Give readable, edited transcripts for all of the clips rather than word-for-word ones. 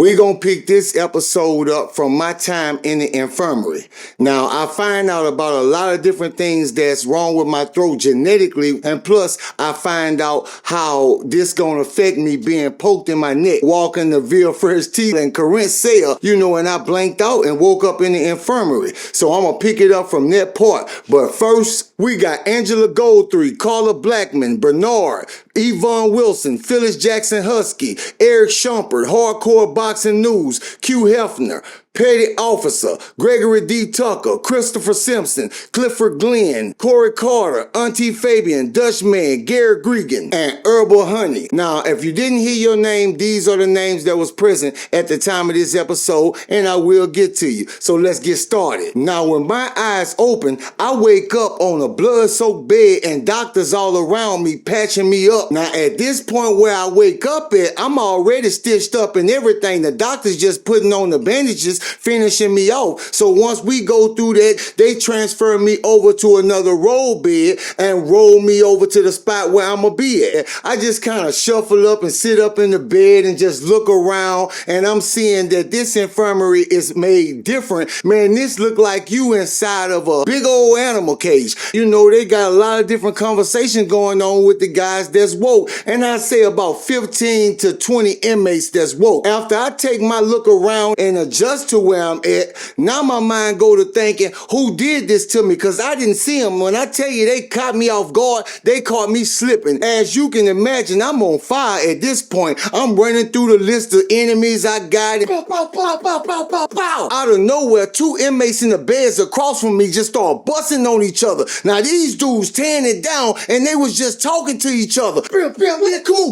We're going to pick this episode up from my time in the infirmary. Now, I find out about a lot of different things that's wrong with my throat genetically, and plus, I find out how this going to affect me being poked in my neck, walking the Ville First T and Corinth cell, and I blanked out and woke up in the infirmary. So I'm going to pick it up from that part. But first, we got Angela Goldthry, Carla Blackman, Bernard, Yvonne Wilson, Phyllis Jackson Husky, Eric Shumpert, Hardcore Boxing News, Q Hefner, Petty Officer, Gregory D. Tucker, Christopher Simpson, Clifford Glenn, Corey Carter, Auntie Fabian, Dutchman, Gary Gregan, and Herbal Honey. Now, if you didn't hear your name, these are the names that was present at the time of this episode, and I will get to you. So let's get started. Now, when my eyes open, I wake up on a blood-soaked bed and doctors all around me patching me up. Now, at this point where I wake up at, I'm already stitched up and everything. The doctor's just putting on the bandages, finishing me off. So once we go through that, they transfer me over to another roll bed and roll me over to the spot where I'm gonna be at. I just kind of shuffle up and sit up in the bed and just look around, and I'm seeing that this infirmary is made different. Man, this look like you inside of a big old animal cage. They got a lot of different conversation going on with the guys that's woke, and I say about 15 to 20 inmates that's woke. After I take my look around and adjust to where I'm at, now my mind go to thinking, who did this to me? Because I didn't see them. When I tell you they caught me off guard, they caught me slipping. As you can imagine, I'm on fire at this point. I'm running through the list of enemies I got. Pow, pow, pow, pow, pow, pow, pow. Out of nowhere, two inmates in the beds across from me just started busting on each other. Now these dudes tearing it down, and they was just talking to each other. Come on,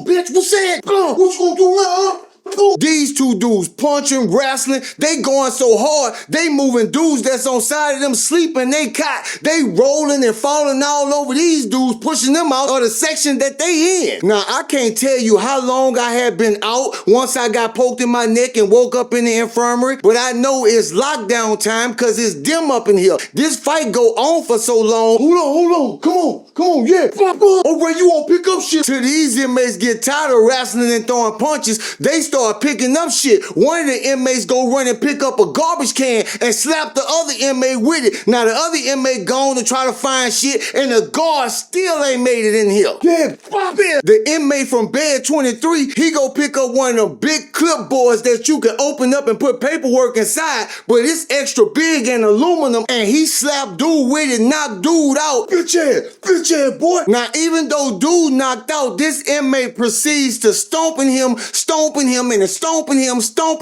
bitch, what's that? What you gonna do now? These two dudes punching, wrestling, they going so hard, they moving dudes that's on side of them sleeping, they caught, they rolling and falling all over these dudes, pushing them out of the section that they in. Now, I can't tell you how long I had been out once I got poked in my neck and woke up in the infirmary, but I know it's lockdown time because it's dim up in here. This fight go on for so long. Hold on, come on, yeah. Oh, where you won't pick up shit? Till these inmates get tired of wrestling and throwing punches, they start picking up shit. One of the inmates go run and pick up a garbage can and slap the other inmate with it. Now the other inmate gone to try to find shit, and the guard still ain't made it in here. Yeah, the inmate from bed 23, he go pick up one of them big clipboards that you can open up and put paperwork inside, but it's extra big and aluminum, and he slapped dude with it, knocked dude out. Bitch ass, boy. Now even though dude knocked out, this inmate proceeds to stomping him, and stomping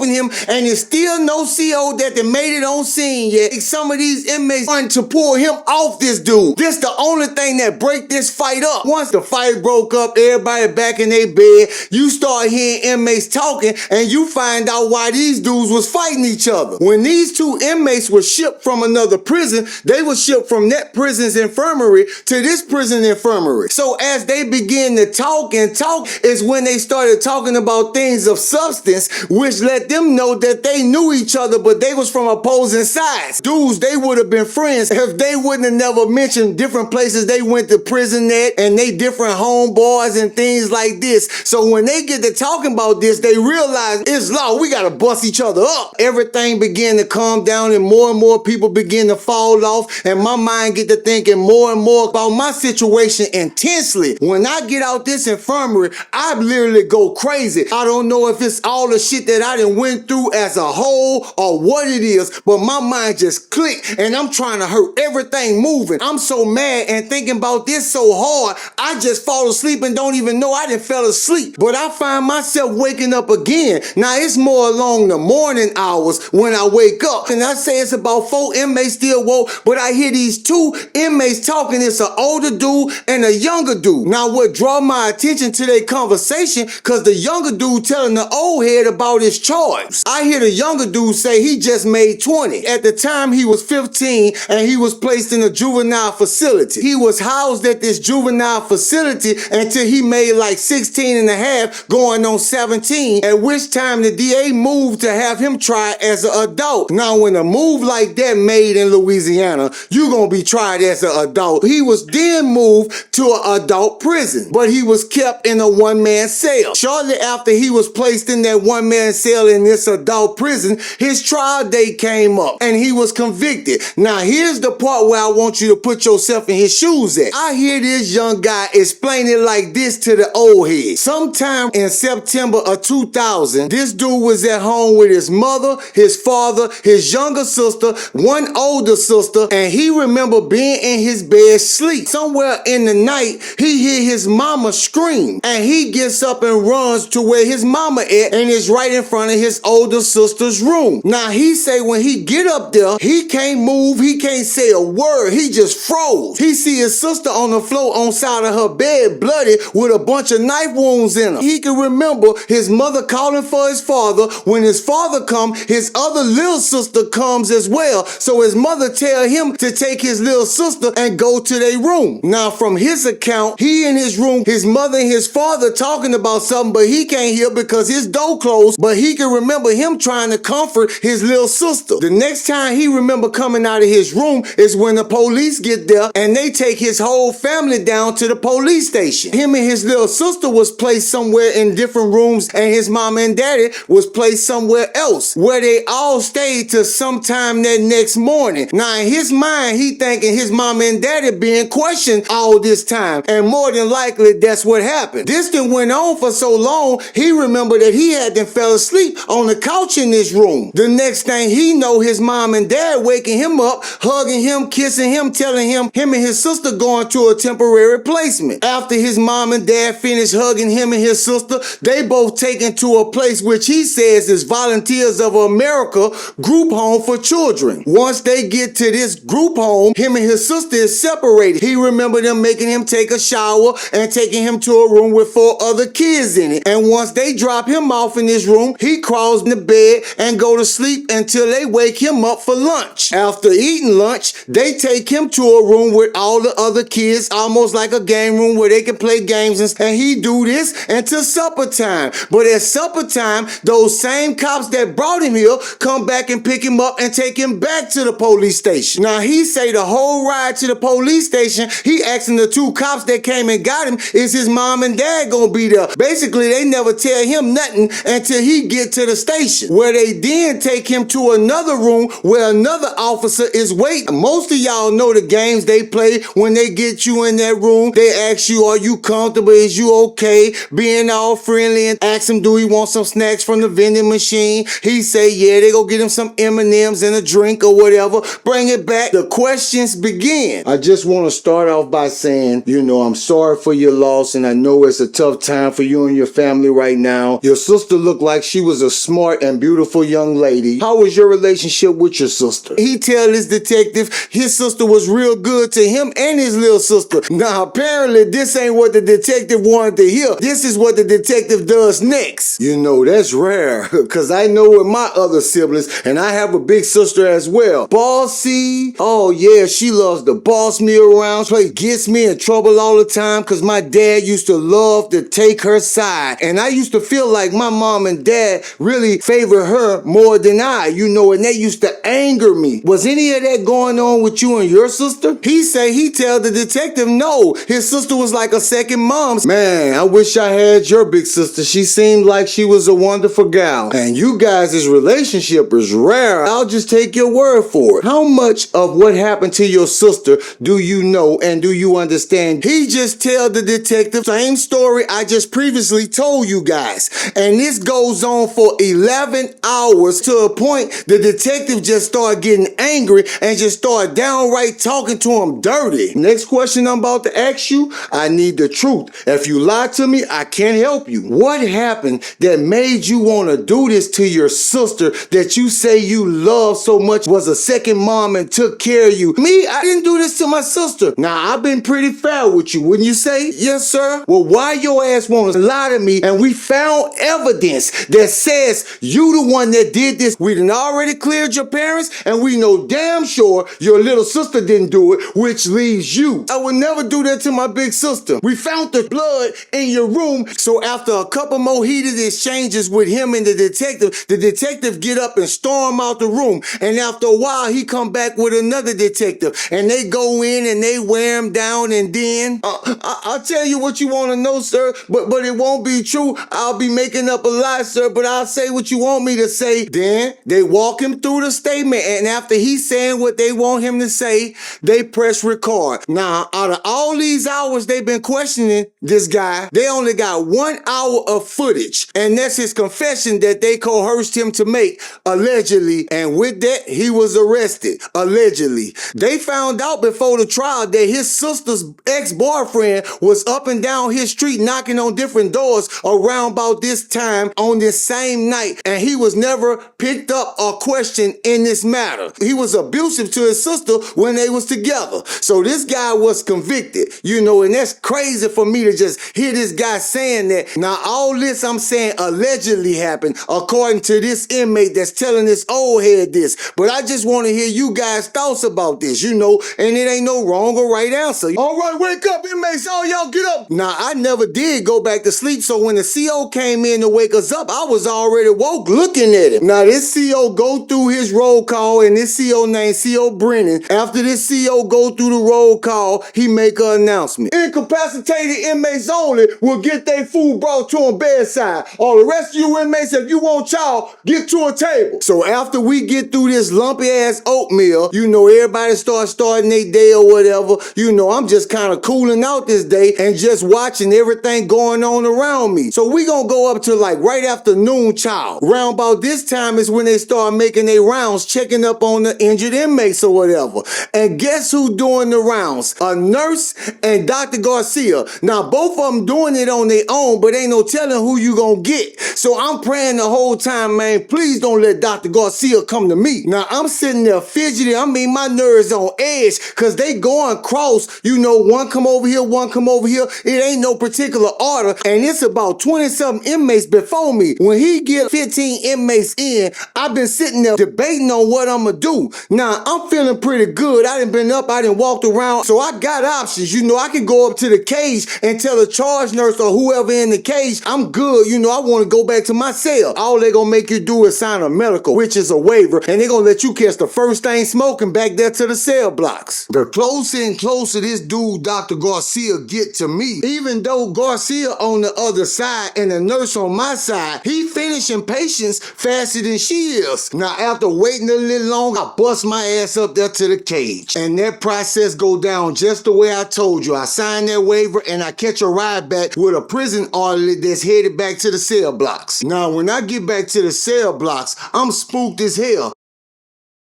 him, and there's still no CO that they made it on scene yet. Some of these inmates want to pull him off this dude. This the only thing that break this fight up. Once the fight broke up, everybody back in their bed, you start hearing inmates talking, and you find out why these dudes was fighting each other. When these two inmates were shipped from another prison, they were shipped from that prison's infirmary to this prison infirmary. So as they began to talk is when they started talking about things of substance, which let them know that they knew each other, but they was from opposing sides. Dudes, they would have been friends if they wouldn't have never mentioned different places they went to prison at and they different homeboys and things like this. So when they get to talking about this, they realize it's law. We gotta bust each other up. Everything began to calm down, and more people begin to fall off, and my mind get to thinking more and more about my situation intensely. When I get out this infirmary, I literally go crazy. I don't know if it's all the shit that I done went through as a whole or what it is, but my mind just clicked, and I'm trying to hurt everything moving. I'm so mad and thinking about this so hard, I just fall asleep and don't even know I done fell asleep. But I find myself waking up again. Now it's more along the morning hours when I wake up, and I say it's about 4 inmates still woke, but I hear these 2 inmates talking. It's an older dude and a younger dude. Now what draw my attention to their conversation, cause the younger dude telling the old head about his charge. I hear the younger dude say he just made 20. At the time he was 15 and he was placed in a juvenile facility. He was housed at this juvenile facility until he made like 16 and a half, going on 17, at which time the DA moved to have him tried as an adult. Now when a move like that made in Louisiana, you gonna be tried as an adult. He was then moved to an adult prison, but he was kept in a one-man cell. Shortly after he was placed placed in that one-man cell in this adult prison, his trial date came up and he was convicted. Now here's the part where I want you to put yourself in his shoes at. I hear this young guy explain it like this to the old head. Sometime in September of 2000, this dude was at home with his mother, his father, his younger sister, one older sister, and he remember being in his bed sleep. Somewhere in the night, he hear his mama scream, and he gets up and runs to where his mama at, and is right in front of his older sister's room. Now he say when he get up there, he can't move, he can't say a word, he just froze. He see his sister on the floor on side of her bed, bloody with a bunch of knife wounds in her. He can remember his mother calling for his father. When his father come, his other little sister comes as well. So his mother tell him to take his little sister and go to their room. Now from his account, he in his room, his mother and his father talking about something, but he can't hear because his door closed, but he can remember him trying to comfort his little sister. The next time he remember coming out of his room is when the police get there and they take his whole family down to the police station. Him and his little sister was placed somewhere in different rooms, and his mama and daddy was placed somewhere else, where they all stayed till sometime that next morning. Now in his mind, he thinking his mama and daddy being questioned all this time, and more than likely that's what happened. This thing went on for so long, he remembered that he had then fell asleep on the couch in this room. The next thing he know, his mom and dad waking him up, hugging him, kissing him, telling him and his sister going to a temporary placement. After his mom and dad finished hugging him and his sister, they both taken to a place which he says is Volunteers of America group home for children. Once they get to this group home, him and his sister is separated. He remembered them making him take a shower and taking him to a room with 4 other kids in it. And once they drop him off in this room, he crawls in the bed and go to sleep until they wake him up for lunch. After eating lunch, they take him to a room with all the other kids, almost like a game room where they can play games, and he do this until supper time. But at supper time, those same cops that brought him here come back and pick him up and take him back to the police station. Now he say the whole ride to the police station, he asking the 2 cops that came and got him, is his mom and dad gonna be there? Basically, they never tell him nothing until he get to the station, where they then take him to another room where another officer is waiting. Most of y'all know the games they play when they get you in that room. They ask you, are you comfortable? Is you okay? Being all friendly, and ask him, do he want some snacks from the vending machine? He say, yeah, they go get him some M&Ms and a drink or whatever. Bring it back. The questions begin. I just want to start off by saying, I'm sorry for your loss, and I know it's a tough time for you and your family right now. Your sister looked like she was a smart and beautiful young lady. How was your relationship with your sister? He tell this detective his sister was real good to him and his little sister. Now, apparently, this ain't what the detective wanted to hear. This is what the detective does next. That's rare, because I know with my other siblings, and I have a big sister as well. Bossy, oh yeah, she loves to boss me around, gets me in trouble all the time, because my dad used to love to take her side. And I used to feel like my mom and dad really favor her more than I, and they used to anger me. Was any of that going on with you and your sister? He say he tell the detective no, his sister was like a second mom. Man, I wish I had your big sister. She seemed like she was a wonderful gal. And you guys' relationship is rare. I'll just take your word for it. How much of what happened to your sister do you know and do you understand? He just tell the detective same story I just previously told you guys. And this goes on for 11 hours to a point the detective just started getting angry and just started downright talking to him dirty. Next question I'm about to ask you, I need the truth. If you lie to me, I can't help you. What happened that made you want to do this to your sister that you say you love so much, was a second mom and took care of you? Me, I didn't do this to my sister. Now, I've been pretty fair with you, wouldn't you say? Yes, sir. Well, why your ass want to lie to me, and we found evidence that says you the one that did this? We done already cleared your parents, and we know damn sure your little sister didn't do it, which leaves you. I would never do that to my big sister. We found the blood in your room, so after a couple more heated exchanges with him and the detective get up and storm out the room, and after a while he come back with another detective, and they go in and they wear him down, and then I'll tell you what you want to know, sir, but it won't be true. I'll be making making up a lie, sir, but I'll say what you want me to say. Then they walk him through the statement, and after he's saying what they want him to say, they press record. Now, out of all these hours they've been questioning this guy, they only got 1 hour of footage, and that's his confession that they coerced him to make, allegedly, and with that, he was arrested, allegedly. They found out before the trial that his sister's ex-boyfriend was up and down his street knocking on different doors around about this time on this same night, and he was never picked up or questioned in this matter. He was abusive to his sister when they was together. So this guy was convicted, you know, and that's crazy for me to just hear this guy saying that. Now, all this I'm saying allegedly happened according to this inmate that's telling this old head this. But I just want to hear you guys' thoughts about this, you know, and it ain't no wrong or right answer. All right, wake up, inmates. All y'all get up. Now, I never did go back to sleep, so when the CO came in to wake us up, I was already woke looking at him. Now, this CO go through his roll call, and this CO named CO Brennan. After this CO go through the roll call, he make an announcement. Incapacitated inmates only will get their food brought to them bedside. All the rest of you inmates, if you want y'all, get to a table. So after we get through this lumpy ass oatmeal, you know, everybody starting their day or whatever. You know, I'm just kind of cooling out this day and just watching everything going on around me. So we gonna go up to like right after noon chow. Round about this time is when they start making their rounds, checking up on the injured inmates or whatever. And guess who doing the rounds? A nurse and Dr. Garcia. Now, both of them doing it on their own, but ain't no telling who you gonna get. So I'm praying the whole time, man, please don't let Dr. Garcia come to me. Now, I'm sitting there fidgeting. I mean, my nerves on edge because they going cross. You know, one come over here, one come over here. It ain't no particular order, and it's about 20-something inmates before me. When he get 15 inmates in, I've been sitting there debating on what I'm gonna do. Now, I'm feeling pretty good. I done been up, I done walked around, so I got options. You know, I can go up to the cage and tell the charge nurse or whoever in the cage, I'm good. You know, I want to go back to my cell. All they gonna make you do is sign a medical, which is a waiver, and they gonna let you catch the first thing smoking back there to the cell blocks. The closer and closer this dude, Dr. Garcia, get to me, even though Garcia on the other side and the nurse on my side, he finishing patients faster than she is. Now, after waiting a little long, I bust my ass up there to the cage, and that process go down just the way I told you. I sign that waiver and I catch a ride back with a prison orderly that's headed back to the cell blocks. Now, when I get back to the cell blocks, I'm spooked as hell.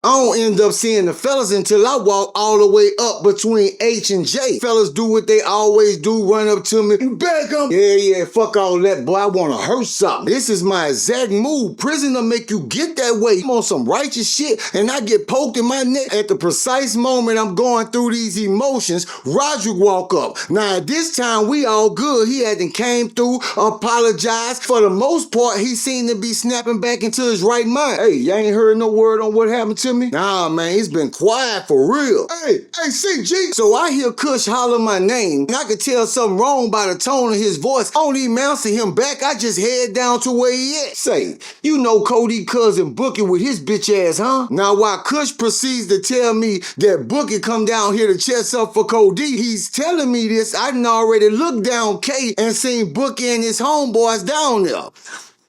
I don't end up seeing the fellas until I walk all the way up between H and J. Fellas do what they always do, run up to me, back up. Yeah, fuck all that, boy. I want to hurt something. This is my exact move. Prison will make you get that way. I'm on some righteous shit, and I get poked in my neck. At the precise moment I'm going through these emotions, Roger walk up. Now, at this time, we all good. He hadn't came through, apologized. For the most part, he seemed to be snapping back into his right mind. Hey, you ain't heard no word on what happened to me? Nah, man, he's been quiet for real. Hey, CG. So I hear Kush holler my name, and I could tell something wrong by the tone of his voice. I don't even answer him back. I just head down to where he at. Say, you know Cody cousin Bookie with his bitch ass, huh? Now, while Kush proceeds to tell me that Bookie come down here to chest up for Cody, he's telling me this. I done already looked down K and seen Bookie and his homeboys down there.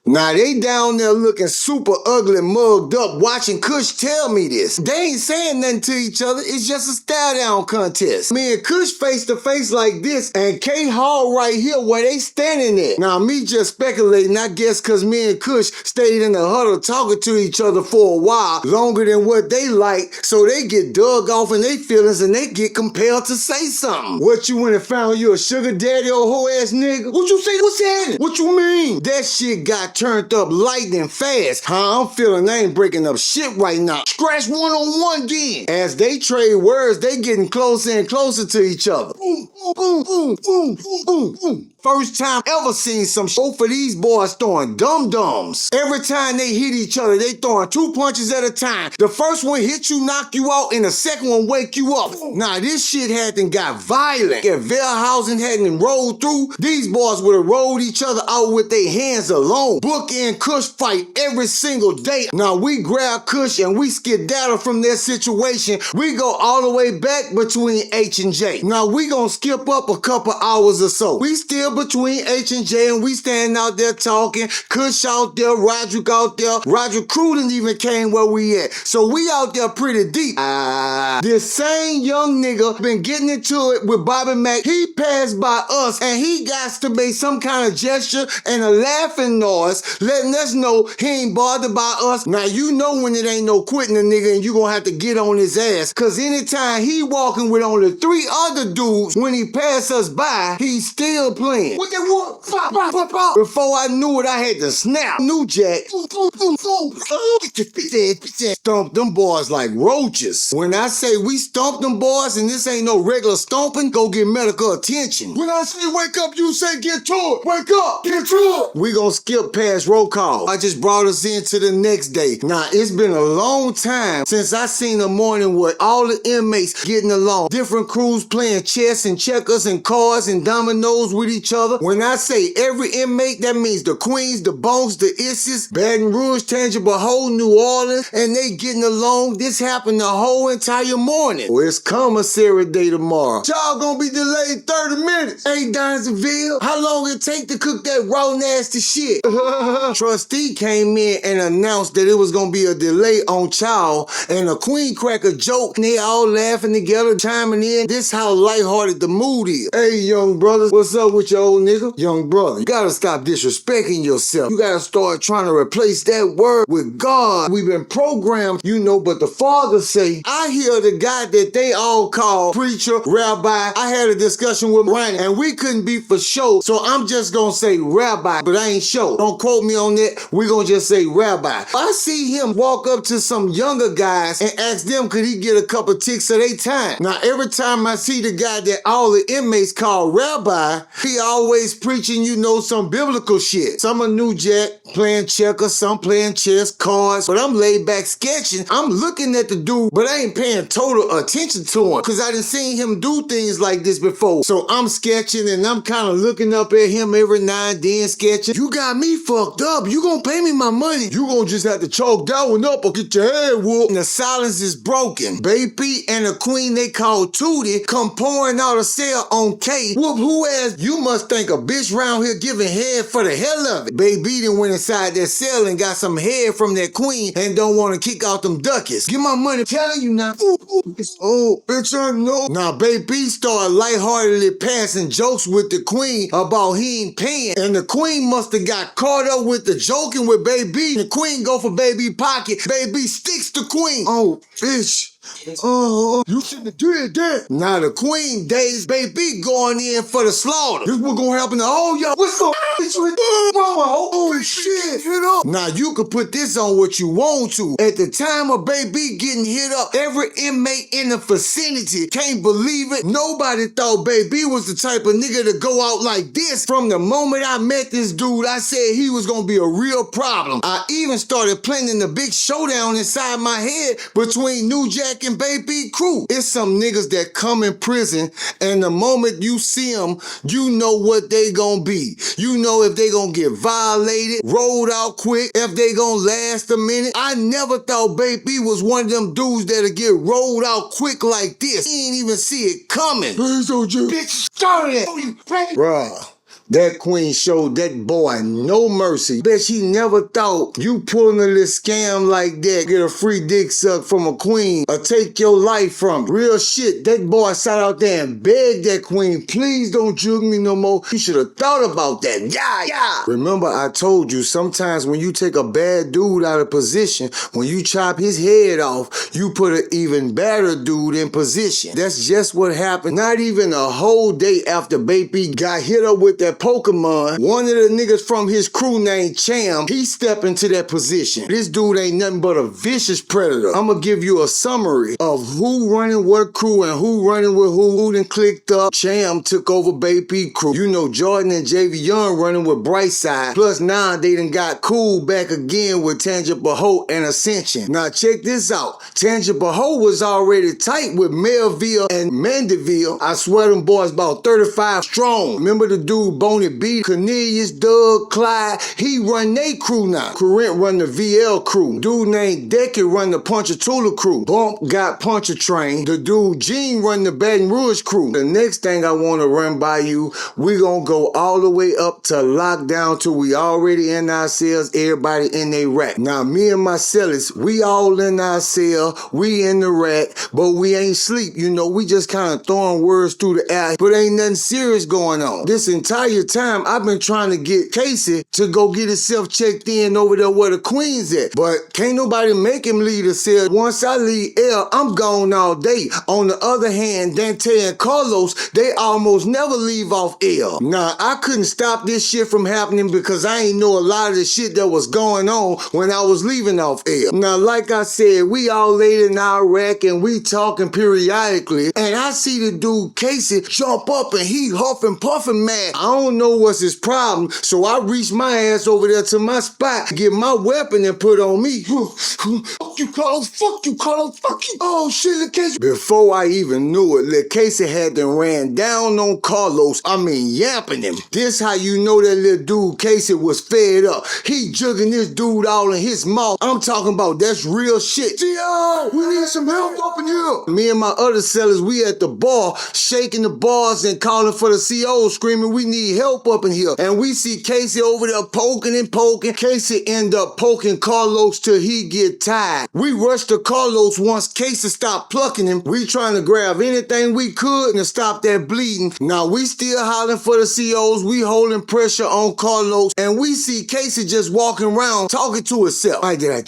Now, they down there looking super ugly, mugged up, watching Kush tell me this. They ain't saying nothing to each other. It's just a stare-down contest. Me and Kush face-to-face like this, and K Hall right here where they standing at. Now, me just speculating, I guess because me and Kush stayed in the huddle talking to each other for a while, longer than what they like, so they get dug off in their feelings and they get compelled to say something. What, you went and found you a sugar daddy or hoe-ass nigga? What you say? What's that? What you mean? That shit got turned up lightning fast. Huh? I'm feeling I ain't breaking up shit right now. Scratch one-on-one again. As they trade words, they getting closer and closer to each other. Boom, boom, boom, boom, boom, boom. First time ever seen some both of these boys throwing dum-dums. Every time they hit each other, they throwing 2 punches at a time. The first one hit you, knock you out, and the second one wake you up. Now, this shit hadn't got violent. If Verhausen hadn't rolled through, these boys would have rolled each other out with their hands alone. bookend Kush fight every single day. Now we grab Kush and we skedaddle from that situation. We go all the way back between H and J. Now we gonna skip up a couple hours or so. We still between H and J and we stand out there talking. Kush out there, Roderick out there. NewJackCrew didn't even came where we at. So we out there pretty deep. This same young nigga been getting into it with Bobby Mack. He passed by us and he got to make some kind of gesture and a laughing noise, letting us know he ain't bothered by us. Now you know when it ain't no quitting a nigga and you gonna have to get on his ass, cause anytime he walking with only 3 other dudes, when he pass us by, he's still playing. What they want? Before I knew it, I had to snap. Newjack. Stomp them boys like roaches. When I say we stomp them boys and this ain't no regular stomping, go get medical attention. When I say wake up, you say get to it. Wake up, get to it. We gonna skip past roll call. I just brought us into the next day. Now, it's been a long time since I seen a morning where all the inmates getting along. Different crews playing chess and checkers and cards and dominoes with each other. When I say every inmate, that means the Queens, the Bones, the Isses, Baton Rouge, Tangible Hole, New Orleans, and they getting along. This happened the whole entire morning. Well, it's commissary day tomorrow. Y'all gonna be delayed 30 minutes. Hey, Donzeville, how long it take to cook that raw nasty shit? Trustee came in and announced that it was gonna be a delay on chow, and the queen cracked a joke, and they all laughing together, chiming in. This how lighthearted the mood is. Hey, young brothers, what's up with your old nigga? Young brother, you gotta stop disrespecting yourself. You gotta start trying to replace that word with God. We've been programmed, you know, but the father say, I hear the guy that they all call preacher, rabbi. I had a discussion with Ryan, and we couldn't be for sure, so I'm just gonna say rabbi, but I ain't sure. Don't quote me on that. We gonna just say rabbi. I see him walk up to some younger guys and ask them could he get a couple ticks of their time. Now every time I see the guy that all the inmates call rabbi, he always preaching, you know, some biblical shit. Some are Newjack playing checkers, some playing chess, cards, but I'm laid back sketching. I'm looking at the dude, but I ain't paying total attention to him because I done seen him do things like this before. So I'm sketching and I'm kind of looking up at him every now and then sketching. You got me fucked up. You gonna pay me my money. You gonna just have to chalk that one up or get your head whooped. And the silence is broken. Baby and the queen they call Tootie come pouring out a cell on K. Whoop who ass, you must think a bitch round here giving head for the hell of it. Baby then went inside that cell and got some head from that queen and don't want to kick out them duckies. Get my money, telling you now. Oh, bitch, I know. Now, baby started lightheartedly passing jokes with the queen about he ain't paying. And the queen must have got caught up with the joking with baby. The queen go for baby pocket. Baby sticks the queen. Oh, bitch. Oh, you shouldn't have did that. Now the queen days baby going in for the slaughter. This what gonna happen to all y'all. What's up? Oh shit. Hit up. Now you can put this on what you want to. At the time of baby getting hit up, every inmate in the vicinity can't believe it. Nobody thought baby was the type of nigga to go out like this. From the moment I met this dude, I said he was gonna be a real problem. I even started planning the big showdown inside my head between Newjack and Baby Crew. It's some niggas that come in prison and the moment you see them, you know what they gonna be. You know if they gonna get violated, rolled out quick, if they gonna last a minute. I never thought Baby was one of them dudes that'll get rolled out quick like this. He ain't even see it coming. Bitch, started it. Bruh. That queen showed that boy no mercy. Bet she never thought you pulling a little scam like that, get a free dick suck from a queen, or take your life from it. Real shit, that boy sat out there and begged that queen, please don't jug me no more. He should have thought about that. Yeah. Remember I told you, sometimes when you take a bad dude out of position, when you chop his head off, you put an even better dude in position. That's just what happened. Not even a whole day after Baby got hit up with that Pokemon, one of the niggas from his crew named Cham, he stepped into that position. This dude ain't nothing but a vicious predator. I'm gonna give you a summary of who running what crew and who running with who done clicked up. Cham took over Baby Crew. You know Jordan and JV Young running with Brightside. Plus now they done got cool back again with Tangible Hope and Ascension. Now check this out. Tangible Hope was already tight with Melville and Mandeville. I swear them boys about 35 strong. Remember the dude Boney B, Cornelius, Doug, Clyde, he run they crew now. Corinth run the VL crew. Dude named Decky run the Ponchatoula crew. Bump got Pontchartrain. The dude Gene run the Baton Rouge crew. The next thing I want to run by you, we gonna go all the way up to lockdown till we already in our cells, everybody in their rack. Now me and my cellies, we all in our cell, we in the rack, but we ain't sleep. You know, we just kind of throwing words through the air, but ain't nothing serious going on. This entire time I've been trying to get Casey to go get himself checked in over there where the Queen's at, but can't nobody make him leave the cell. Once I leave L, I'm gone all day. On the other hand, Dante and Carlos, they almost never leave off L. Now, I couldn't stop this shit from happening because I ain't know a lot of the shit that was going on when I was leaving off L. Now, like I said, we all laid in our rack and we talking periodically, and I see the dude Casey jump up and he huffing puffing mad. I don't know what's his problem, so I reached my ass over there to my spot, get my weapon and put on me. Fuck you, Carlos, fuck you, Carlos, fuck you. Oh shit, Lil Casey. Before I even knew it, Lil Casey had to ran down on Carlos, yapping him. This how you know that little dude Casey was fed up. He jugging this dude all in his mouth. I'm talking about that's real shit. Yo, we need some help up in here. Me and my other sellers, we at the bar, shaking the bars and calling for the CO, screaming we need help up in here. And we see Casey over there poking and poking. Casey end up poking Carlos till he get tired. We rushed to Carlos once Casey stopped plucking him. We trying to grab anything we could to stop that bleeding. Now we still hollering for the COs. We holding pressure on Carlos, and we see Casey just walking around talking to himself. Why did I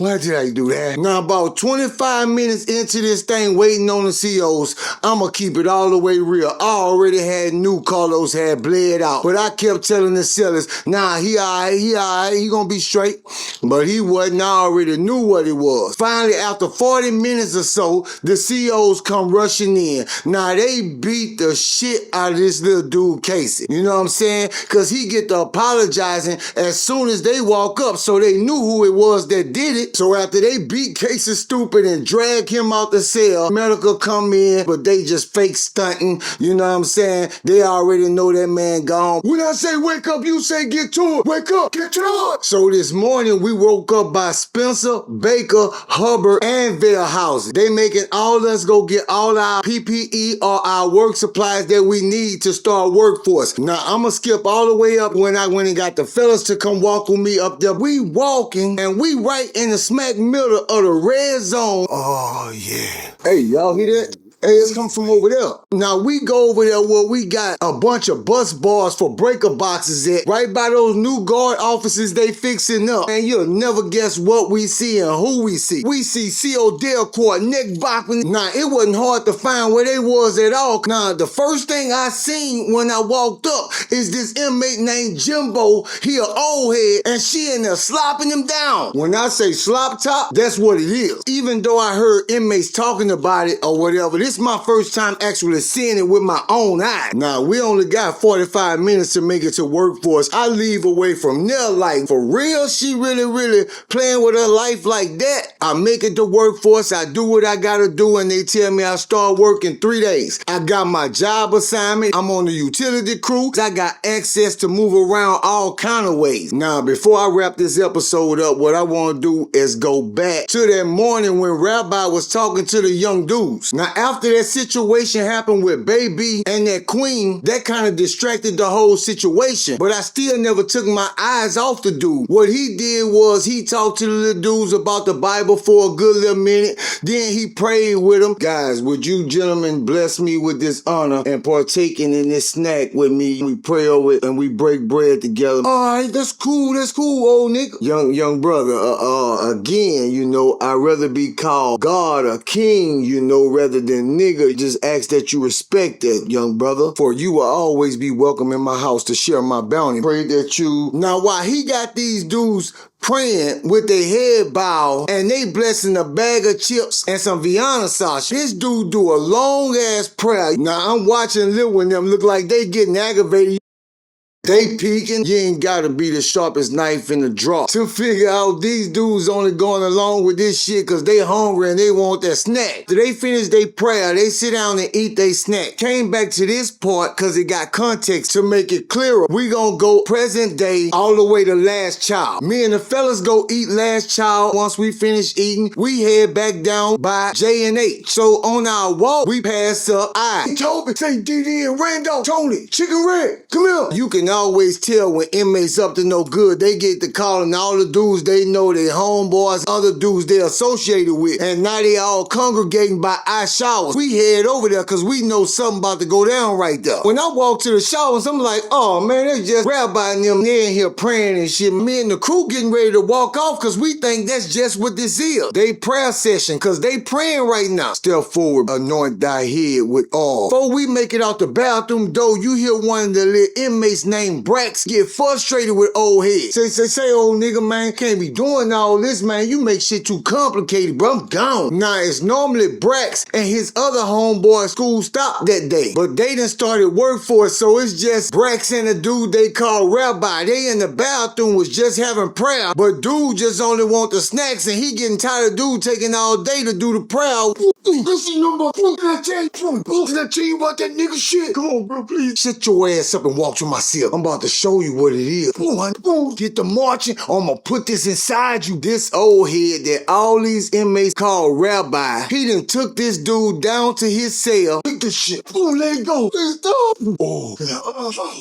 do that? Now about 25 minutes into this thing waiting on the COs, I'ma keep it all the way real. I already knew Carlos had bled out, but I kept telling the sellers, nah, he alright, he gonna be straight. But he wasn't. I already knew what it was. Finally, after 40 minutes or so, the COs come rushing in. Now they beat the shit out of this little dude Casey. You know what I'm saying? Cause he get to apologizing as soon as they walk up, so they knew who it was that did it. So after they beat Casey stupid and drag him out the cell, medical come in, but they just fake stunting. You know what I'm saying? They already know that man gone. When I say wake up, you say get to it. Wake up, get to it. So this morning we woke up by Spencer, Baker, Hubbard, and Verhausen. They making all us go get all our PPE or our work supplies that we need to start workforce. Now I'ma skip all the way up when I went and got the fellas to come walk with me up there. We walking and we right in the smack middle of the red zone. Oh yeah. Hey, y'all hear that? Hey, it's come from over there. Now we go over there where we got a bunch of bus bars for breaker boxes at, right by those new guard offices they fixing up. And you'll never guess what we see and who we see. We see C.O. Delcourt, Nick Bachman. Now it wasn't hard to find where they was at all. Now the first thing I seen when I walked up is this inmate named Jimbo. He an old head and she in there slopping him down. When I say slop top, that's what it is. Even though I heard inmates talking about it or whatever, this is my first time actually seeing it with my own eye. Now, we only got 45 minutes to make it to workforce. I leave away from there like, for real, she really playing with her life like that. I make it to workforce, I do what I gotta do, and they tell me I start work in 3 days. I got my job assignment, I'm on the utility crew, I got access to move around all kind of ways. Now, before I wrap this episode up, what I want to do is go back to that morning when Rabbi was talking to the young dudes. Now, after that situation happened with Baby and that Queen, that kind of distracted the whole situation. But I still never took my eyes off the dude. What he did was he talked to the little dudes about the Bible for a good little minute. Then he prayed with them. Guys, would you gentlemen bless me with this honor and partaking in this snack with me? We pray over it and we break bread together. All right, that's cool, old nigga. Young brother, again, you know, I'd rather be called God or King, you know, rather than nigga. Just ask that you respect that, young brother, for you will always be welcome in my house to share my bounty. Pray that you... Now, while he got these dudes praying with their head bowed and they blessing a bag of chips and some Vienna sauce, this dude do a long ass prayer. Now, I'm watching Lil and them look like they getting aggravated. They peeking. You ain't gotta be the sharpest knife in the drawer to figure out these dudes only going along with this shit cause they hungry and they want that snack. So they finish their prayer, they sit down and eat their snack. Came back to this part cause it got context to make it clearer. We gonna go present day all the way to last child. Me and the fellas go eat last child. Once we finish eating, we head back down by J and H. So on our walk, we pass up I. Toby, say DD and Randolph, Tony, Chicken Red, come here. You can always tell when inmates up to no good. They get the call and all the dudes they know, they homeboys, other dudes they associated with. And now they all congregating by I showers. We head over there cause we know something about to go down right there. When I walk to the showers, I'm like, oh man, that's just Rabbi and them. They in here praying and shit. Me and the crew getting ready to walk off cause we think that's just what this is. They prayer session cause they praying right now. Step forward, anoint thy head with oil. Before we make it out the bathroom door, you hear one of the little inmates named Brax get frustrated with old head. Say, old nigga, man, can't be doing all this, man. You make shit too complicated, bro. I'm gone. Now, it's normally Brax and his other homeboy school stopped that day, but they done started work for it, so it's just Brax and a dude they call Rabbi. They in the bathroom was just having prayer, but dude just only want the snacks and he getting tired of dude taking all day to do the prayer. Listen, number, did I tell you about that nigga shit? Come on, bro, please. Shut your ass up and walk to my cell. I'm about to show you what it is. Get the marching. I'm gonna put this inside you. This old head that all these inmates call Rabbi, he done took this dude down to his cell. Pick this shit. Let it go.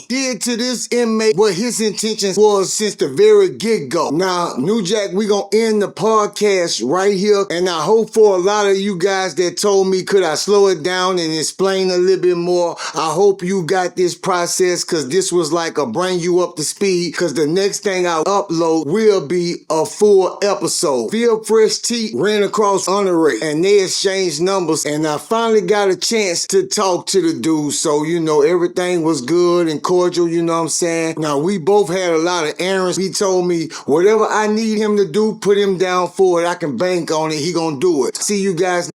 Did to this inmate what his intentions was since the very get-go. Now, New Jack, we gonna end the podcast right here, and I hope for a lot of you guys that told me could I slow it down and explain a little bit more, I hope you got this process because this was like a bring you up to speed because the next thing I upload will be a full episode. Feel Fresh Tea ran across Honorary and they exchanged numbers and I finally got a chance to talk to the dude, so you know everything was good and cordial, you know what I'm saying? Now we both had a lot of errands. He told me whatever I need him to do, put him down for it. I can bank on it. He gonna do it. See you guys